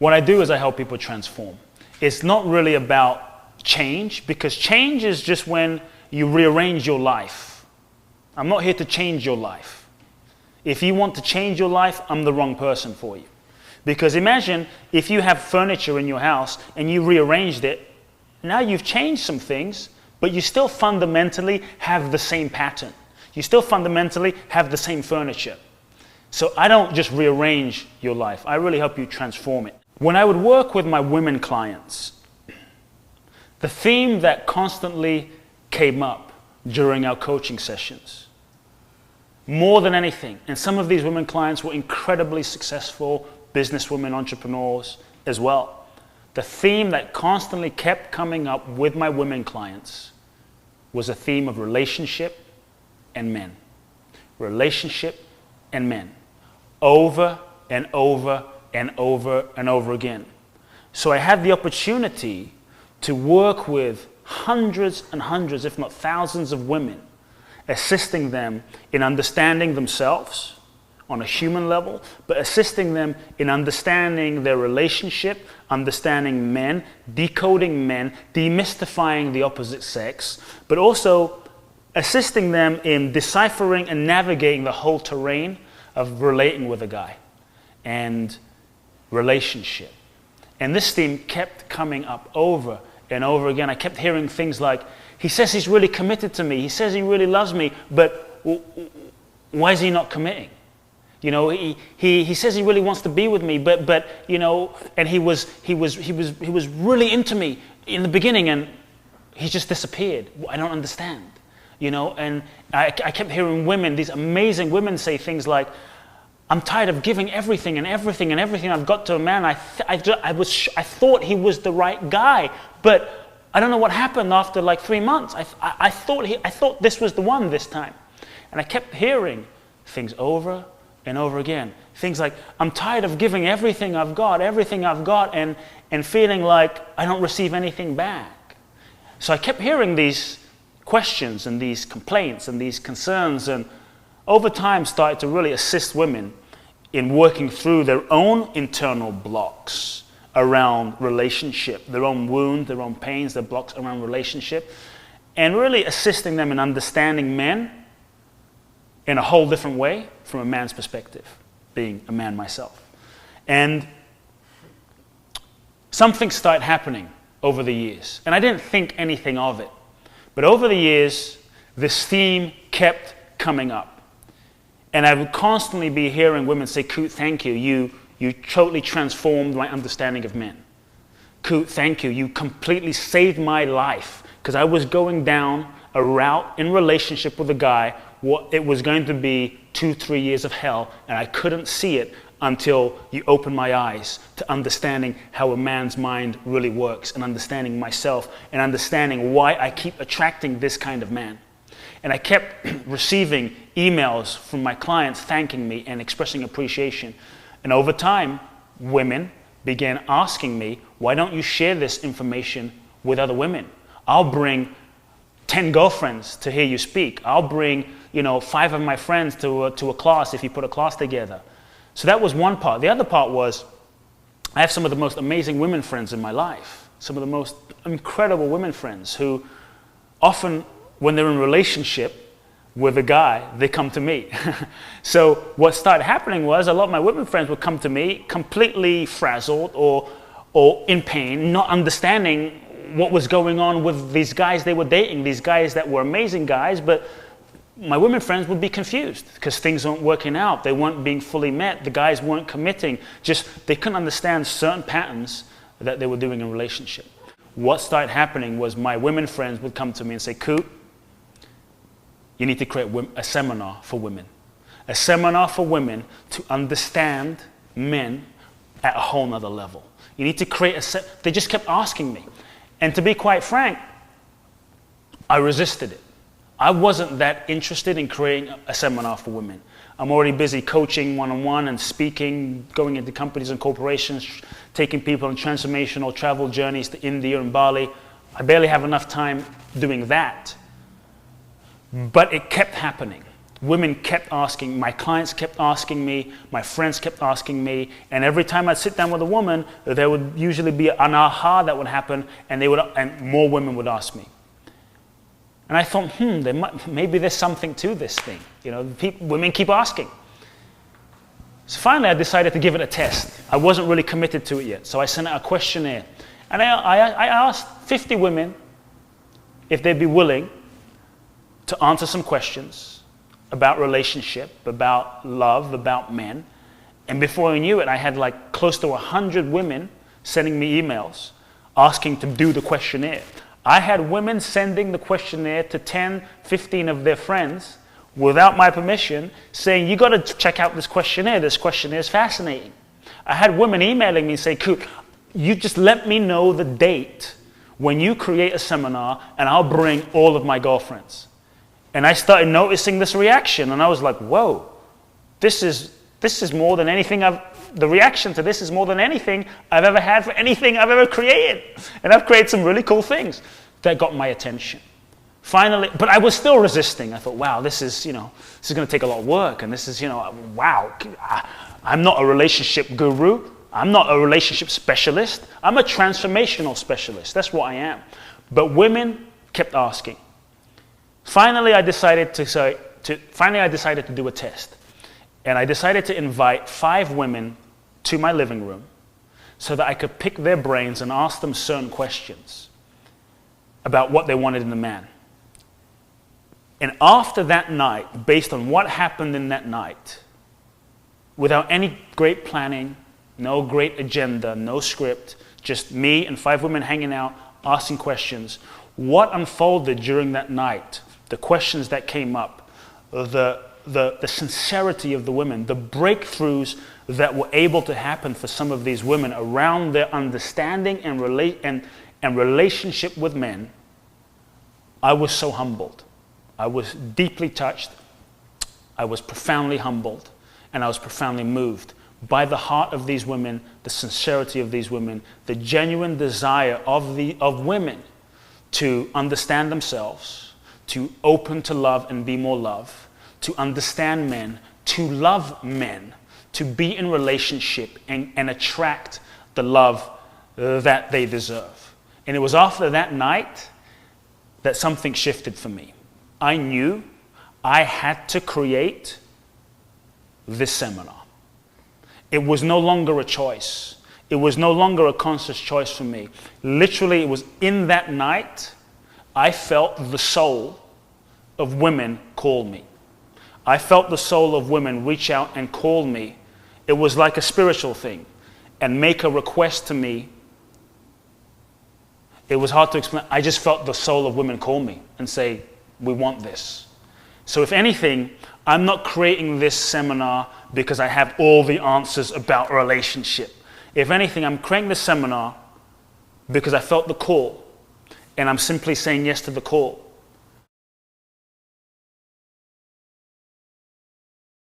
What I do is I help people transform. It's not really about change, because change is just when you rearrange your life. I'm not here to change your life. If you want to change your life, I'm the wrong person for you. Because imagine if you have furniture in your house and you rearranged it, now you've changed some things, but you still fundamentally have the same pattern. You still fundamentally have the same furniture. So I don't just rearrange your life. I really help you transform it. When I would work with my women clients, the theme that constantly came up during our coaching sessions, more than anything, and some of these women clients were incredibly successful businesswomen, entrepreneurs as well. The theme that constantly kept coming up with my women clients was a theme of relationship and men. Relationship and men. Over and over and over and over again. So I had the opportunity to work with hundreds and hundreds, if not thousands of women, assisting them in understanding themselves on a human level, but assisting them in understanding their relationship, understanding men, decoding men, demystifying the opposite sex, but also assisting them in deciphering and navigating the whole terrain of relating with a guy and relationship. And this theme kept coming up over and over again. I kept hearing things like, he says he's really committed to me, he says he really loves me, but why is he not committing? You know, he says he really wants to be with me, but you know, and he was really into me in the beginning, and he just disappeared. I don't understand. You know, and I kept hearing women, these amazing women, say things like, I'm tired of giving everything and everything and everything I've got to a man. I thought he was the right guy, but I don't know what happened after like 3 months. I thought this was the one this time. And I kept hearing things over and over again. Things like, I'm tired of giving everything I've got, and feeling like I don't receive anything back. So I kept hearing these questions and these complaints and these concerns, and over time started to really assist women in working through their own internal blocks around relationship, their own wound, their own pains, their blocks around relationship, and really assisting them in understanding men in a whole different way from a man's perspective, being a man myself. And something started happening over the years, and I didn't think anything of it. But over the years, this theme kept coming up. And I would constantly be hearing women say, Kute, thank you. You totally transformed my understanding of men. Kute, thank you. You completely saved my life. Because I was going down a route in relationship with a guy, it was going to be 2-3 years of hell, and I couldn't see it until you opened my eyes to understanding how a man's mind really works, and understanding myself, and understanding why I keep attracting this kind of man. And I kept receiving emails from my clients thanking me and expressing appreciation. And over time, women began asking me, why don't you share this information with other women? I'll bring 10 girlfriends to hear you speak. I'll bring, 5 of my friends to a class if you put a class together. So that was one part. The other part was, I have some of the most amazing women friends in my life. Some of the most incredible women friends who often, when they're in a relationship with a guy, they come to me. So what started happening was a lot of my women friends would come to me completely frazzled or in pain, not understanding what was going on with these guys they were dating, these guys that were amazing guys, but my women friends would be confused because things weren't working out. They weren't being fully met. The guys weren't committing. They couldn't understand certain patterns that they were doing in relationship. What started happening was my women friends would come to me and say, Kute, you need to create a seminar for women. A seminar for women to understand men at a whole nother level. You need to create they just kept asking me. And to be quite frank, I resisted it. I wasn't that interested in creating a seminar for women. I'm already busy coaching one-on-one and speaking, going into companies and corporations, taking people on transformational travel journeys to India and Bali. I barely have enough time doing that. But it kept happening. Women kept asking, my clients kept asking me, my friends kept asking me, and every time I'd sit down with a woman, there would usually be an aha that would happen, and more women would ask me. And I thought, maybe there's something to this thing. You know, women keep asking. So finally, I decided to give it a test. I wasn't really committed to it yet, so I sent out a questionnaire. And I asked 50 women if they'd be willing to answer some questions about relationship, about love, about men. And before I knew it, I had like close to 100 women sending me emails asking to do the questionnaire. I had women sending the questionnaire to 10, 15 of their friends without my permission, saying, you got to check out this questionnaire is fascinating. I had women emailing me and say, Kute, you just let me know the date when you create a seminar and I'll bring all of my girlfriends. And I started noticing this reaction, and I was like, whoa, this is more than anything the reaction to this is more than anything I've ever had for anything I've ever created. And I've created some really cool things that got my attention. Finally, but I was still resisting. I thought, wow, this is going to take a lot of work, and this is, wow, I'm not a relationship guru. I'm not a relationship specialist. I'm a transformational specialist. That's what I am. But women kept asking. Finally, I decided to do a test. And I decided to invite 5 women to my living room so that I could pick their brains and ask them certain questions about what they wanted in a man. And after that night, based on what happened in that night, without any great planning, no great agenda, no script, just me and 5 women hanging out, asking questions, what unfolded during that night, the questions that came up, the sincerity of the women, the breakthroughs that were able to happen for some of these women around their understanding and relationship with men, I was so humbled. I was deeply touched. I was profoundly humbled, and I was profoundly moved by the heart of these women, the sincerity of these women, the genuine desire of women to understand themselves, to open to love and be more love, to understand men, to love men, to be in relationship and attract the love that they deserve. And it was after that night that something shifted for me. I knew I had to create this seminar. It was no longer a choice. It was no longer a conscious choice for me. Literally, it was in that night I felt the soul of women call me. I felt the soul of women reach out and call me. It was like a spiritual thing, and make a request to me. It was hard to explain. I just felt the soul of women call me and say, we want this. So if anything, I'm not creating this seminar because I have all the answers about relationship. If anything, I'm creating this seminar because I felt the call, and I'm simply saying yes to the call.